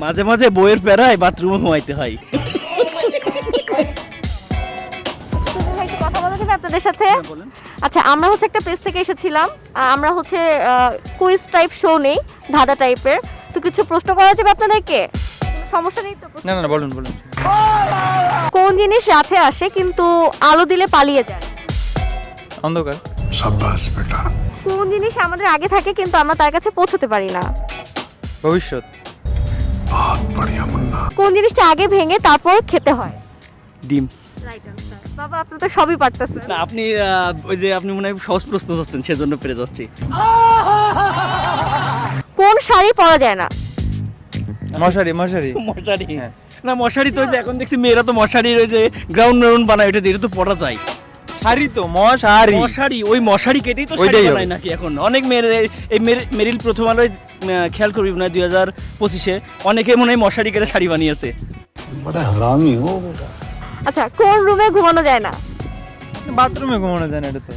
মাঝে মাঝে বইয়ের প্যারায় বাথরুমে ঘুমাইতে হয়। ভাই, একটু কথা বলা যাবে আপনাদের সাথে? বলেন। আচ্ছা, আমরা হচ্ছে একটা পেজ থেকে এসেছিলাম। আমরা হচ্ছে কুইজ টাইপ শো নেই, ধাঁধা টাইপের। তো কিছু প্রশ্ন করা যাবে আপনাদেরকে? কোনো সমস্যা নেই তো? না না না, বলুন বলুন। কোন জিনিস রাতে আসে কিন্তু আলো দিলে পালিয়ে যায়? অন্ধকার। शाबाश बेटा। কোন জিনিস আমাদের আগে থাকে কিন্তু আমরা তার কাছে পৌঁছতে পারি না? ভবিষ্যৎ। बहुत बढ़िया मुन्ना। কোন জিনিসটা আগে ভেঙে তারপর খেতে হয়? ডিম। Right answer. বাবা, আপনি তো সবই পারতেছেন। না, আপনি ওই যে আপনি মনে হয় সহজ প্রশ্ন হচ্ছেন, সেজন্য পেরে যাচ্ছি। কোন শাড়ি পরা যায় না? মশারি মশারি। মশারি। হ্যাঁ। না, মশারি তো ওই যে এখন দেখছি মেয়েরা তো মশারির ওই যে গ্রাউন্ড রাউন্ড বানায়, এটা দিয়ে এটা তো পড়া যায়। শাড়ি তো মশারি। মশারি, ওই মশারি কেটেই তো শাড়ি ওইটাই হবে। বানায় নাকি এখন অনেক মেয়ের। এই মেরিল প্রথম আলোয় খেয়াল করবি মনে হয় 2025-এ অনেকে মনে হয় মশারি কেটে শাড়ি বানিয়েছে। बड़ा हरामी हो बेटा। আচ্ছা, কোন রুমে ঘুমানো যায় না? বাথরুমে ঘুমানো যায় না, এটা তো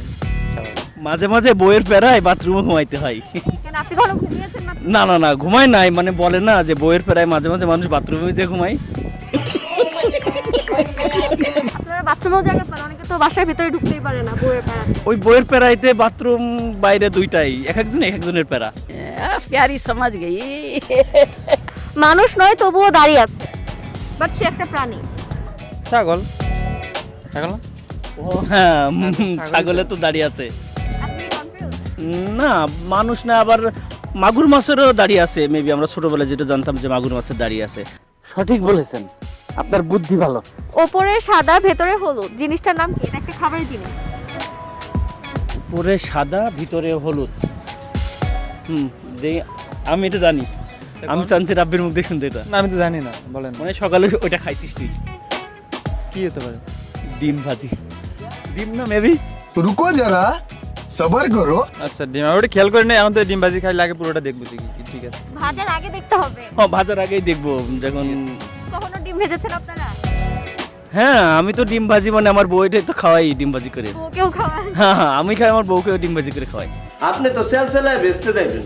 স্বাভাবিক। মাঝে মাঝে বইয়ের প্যারায় বাথরুমে ঘুমাইতে হয়। কেন, আপনি কখনো ঘুমিয়েছেন না? না না না, ঘুমায় নাই, মানে বলে না যে বইয়ের প্যারায় মাঝে মাঝে মানুষ বাথরুমে যে ঘুমায়। আপনারা বাথরুমেও জায়গা পান, অনেকে তো বাসার ভিতরে ঢুকতেই পারে না বইয়ের প্যারাতে। ওই বইয়ের প্যারাইতে বাথরুম বাইরে দুইটাই, এক একজনের প্যারা। प्यारी समझ गई। মানুষ নয় তবুও দাঁড়িয়ে আছে, বাট সে একটা প্রাণী। ছাগল। ছাগল না? ও হ্যাঁ, ছাগলই ছাগলে তো। তো দাঁড়িয়ে আছে। আপনি কনফিউজ? না, মানুষ না, আবার মাগুর মাছেরও দাঁড়িয়ে আছে। মেবি আমরা ছোটবেলায় যেটা জানতাম যে মাগুর মাছের দাঁড়িয়ে আছে। সঠিক বলেছেন, আপনার বুদ্ধি ভালো। ওপরে সাদা ভেতরে হলুদ, জিনিসটার নাম কি? এটা একটা খাবারের জিনিস। উপরে সাদা ভিতরে হলুদ। যে আমি এটা জানি, আমি চাচ্ছি রাব্বির মুখ দিয়ে শুনতে এটা। না, আমি তো জানি না, বলেন। মানে সকালে ওইটা খাইছিস তুই? কি হতে পারে? ডিম ভাজি। ডিম না মেবি। रुको जरा सबर करो। আচ্ছা, ডিম আমি ওটা খেয়াল করি না, এখন তো ডিম ভাজি খাইলে আগে পুরোটা দেখবো ঠিক আছে। ভাজার আগে দেখতে হবে। ভাজার আগেই দেখবো যখন। কখনো ডিম ভেজেছেন আপনারা? হ্যাঁ, আমি তো ডিম ভাজি মানে আমার বউটা তো খাওয়াই ডিম ভাজি করে। ওকেও খাওয়ান? হ্যাঁ হ্যাঁ, আমি খাই, আমার বউকেও ডিম ভাজি করে খাওয়াই। আপনি তো সেলসেলায় বেচতে যাইবেন।